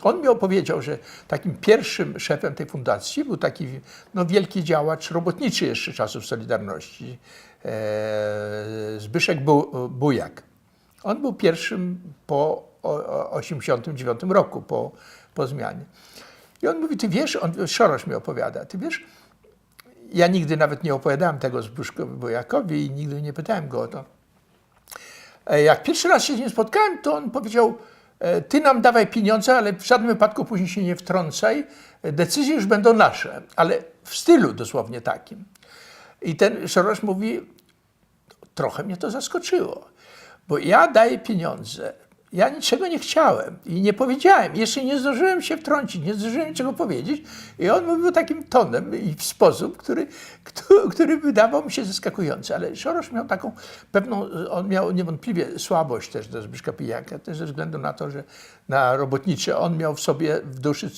On mi opowiedział, że takim pierwszym szefem tej fundacji był taki wielki działacz robotniczy jeszcze czasów Solidarności, Zbyszek Bujak. On był pierwszym po 1989 roku, po zmianie. I on mówi, ty wiesz, Szorosz mi opowiada, ty wiesz, ja nigdy nawet nie opowiadałem tego Zbyszkowi Bujakowi i nigdy nie pytałem go o to. Jak pierwszy raz się z nim spotkałem, to on powiedział, ty nam dawaj pieniądze, ale w żadnym wypadku później się nie wtrącaj, decyzje już będą nasze, ale w stylu dosłownie takim. I ten Szorosz mówi, trochę mnie to zaskoczyło, bo ja daję pieniądze, ja niczego nie chciałem i nie powiedziałem, jeszcze nie zdążyłem się wtrącić, nie zdążyłem niczego powiedzieć i on mówił takim tonem i w sposób, który wydawał mi się zaskakujący, ale Szorosz miał taką pewną, on miał niewątpliwie słabość też do Zbyszka Pijaka, też ze względu na to, że na robotnicze on miał w sobie w duszy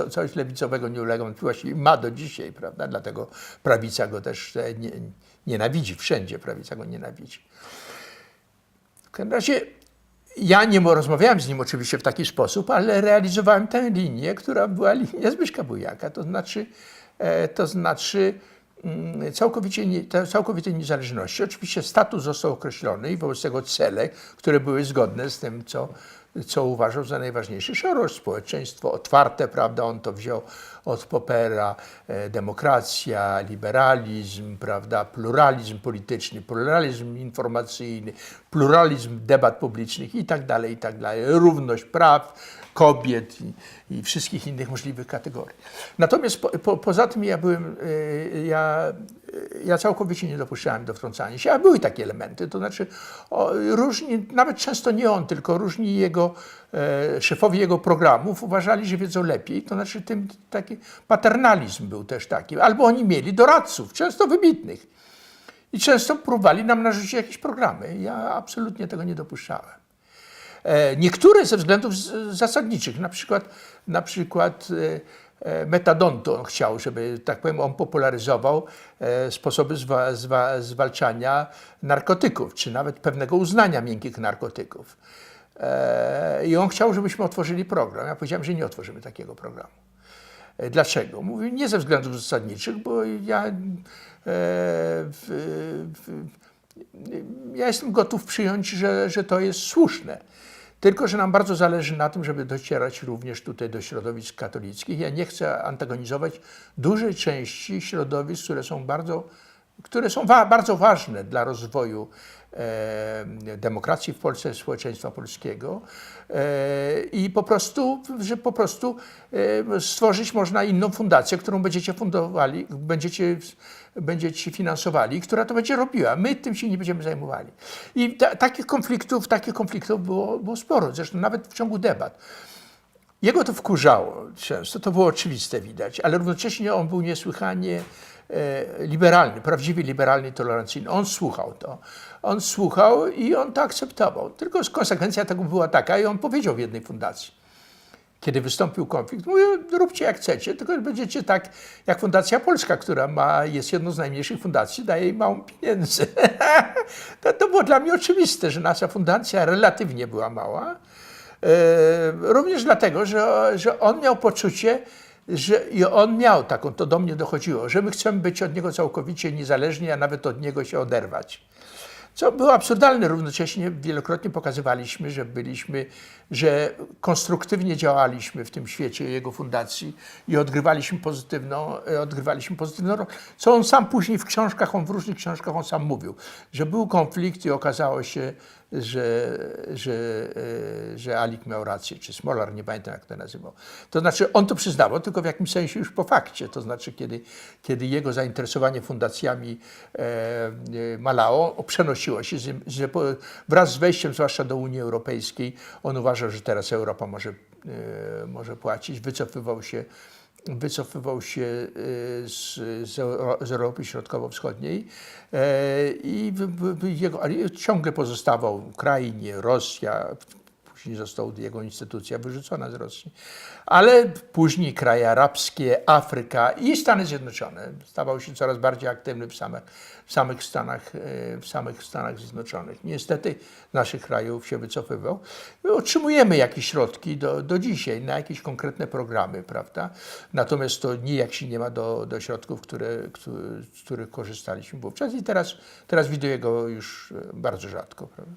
coś lewicowego, nie ulega wątpliwości i ma do dzisiaj, prawda, dlatego prawica go też nienawidzi, wszędzie prawica go nienawidzi. W każdym razie ja nie rozmawiałem z nim oczywiście w taki sposób, ale realizowałem tę linię, która była linią Zbyszka Bujaka, to znaczy całkowitej niezależności. Oczywiście status został określony i wobec tego cele, które były zgodne z tym, co uważał za najważniejsze. Szorosz, społeczeństwo otwarte, prawda, on to wziął od Poppera, demokracja, liberalizm, prawda, pluralizm polityczny, pluralizm informacyjny, pluralizm debat publicznych i tak dalej, równość praw kobiet i wszystkich innych możliwych kategorii. Natomiast poza tym ja całkowicie nie dopuszczałem do wtrącania się, a były takie elementy, to znaczy różni, nawet często nie on, tylko różni szefowie jego programów uważali, że wiedzą lepiej, to znaczy taki paternalizm był też taki, albo oni mieli doradców, często wybitnych i często próbowali nam narzucić jakieś programy. Ja absolutnie tego nie dopuszczałem. Niektóre ze względów zasadniczych, na przykład metadontu on chciał, żeby, tak powiem, on popularyzował sposoby zwalczania narkotyków, czy nawet pewnego uznania miękkich narkotyków. I on chciał, żebyśmy otworzyli program. Ja powiedziałem, że nie otworzymy takiego programu. Dlaczego? Mówię, nie ze względów zasadniczych, bo ja jestem gotów przyjąć, że to jest słuszne. Tylko że nam bardzo zależy na tym, żeby docierać również tutaj do środowisk katolickich. Ja nie chcę antagonizować dużej części środowisk, które są bardzo ważne dla rozwoju demokracji w Polsce, społeczeństwa polskiego i po prostu stworzyć można inną fundację, którą będziecie fundowali, będziecie finansowali, która to będzie robiła. My tym się nie będziemy zajmowali. I takich konfliktów było sporo, zresztą nawet w ciągu debat. Jego to wkurzało często, to było oczywiste widać, ale równocześnie on był niesłychanie liberalny, prawdziwie liberalny i tolerancyjny. On słuchał to. On słuchał i on to akceptował. Tylko konsekwencja tego była taka i on powiedział w jednej fundacji, kiedy wystąpił konflikt, mówię, róbcie jak chcecie, tylko będziecie tak jak Fundacja Polska, która jest jedną z najmniejszych fundacji, daje jej mało pieniędzy. To było dla mnie oczywiste, że nasza fundacja relatywnie była mała. Również dlatego, że on miał poczucie, i on miał taką, to do mnie dochodziło, że my chcemy być od niego całkowicie niezależni, a nawet od niego się oderwać. Co było absurdalne, równocześnie wielokrotnie pokazywaliśmy, że konstruktywnie działaliśmy w tym świecie jego fundacji i odgrywaliśmy pozytywną rolę. Co on sam później w różnych książkach on sam mówił, że był konflikt i okazało się, że Alik miał rację, czy Smolar, nie pamiętam jak to nazywał. To znaczy on to przyznawał, tylko w jakimś sensie już po fakcie, to znaczy kiedy jego zainteresowanie fundacjami malało, przenosiło się, że wraz z wejściem zwłaszcza do Unii Europejskiej on uważał, że teraz Europa może płacić, wycofywał się z Europy Środkowo-Wschodniej ale ciągle pozostawał Ukrainie, Rosja, później została jego instytucja wyrzucona z Rosji. Ale później kraje arabskie, Afryka i Stany Zjednoczone. Stawał się coraz bardziej aktywny w samych Stanach Zjednoczonych. Niestety z naszych krajów się wycofywał. My otrzymujemy jakieś środki do dzisiaj na jakieś konkretne programy, prawda? Natomiast to nijak się nie ma do środków, z których korzystaliśmy wówczas i teraz widuję go już bardzo rzadko, prawda?